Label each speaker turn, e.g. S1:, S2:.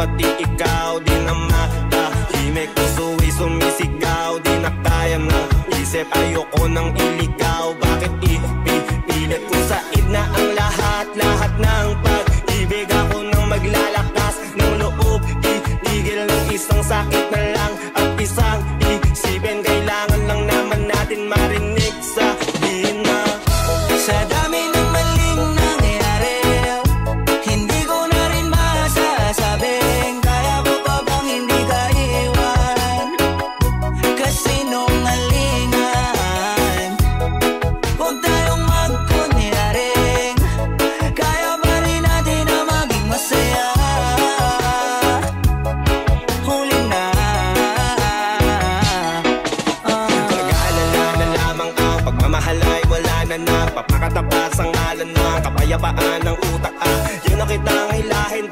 S1: pati ikaw di na matahimik. Puso'y sumisigaw, di na kaya ng isip. Ayoko nang iligaw, bakit ipipilit kung said na ang lahat ng pag-ibig. Ako nang maglalakas ng loob, itigil ng isang sakit na lang at isang isipin. Kailangan lang naman natin marinig sabihin na
S2: sa dami ng maling nangyayari, hindi ko na rin masasabing kaya ko pa bang hindi ka iwan. Kasinungalingan, huwag tayong magkunyaring kaya pa rin natin na maging masaya. Huli na
S1: pag-aalala na lamang ang pagmamahal ay wala na na. Papakatapat sa ngalan ng kapayapaan ng utak, yun ang kitang hilahin.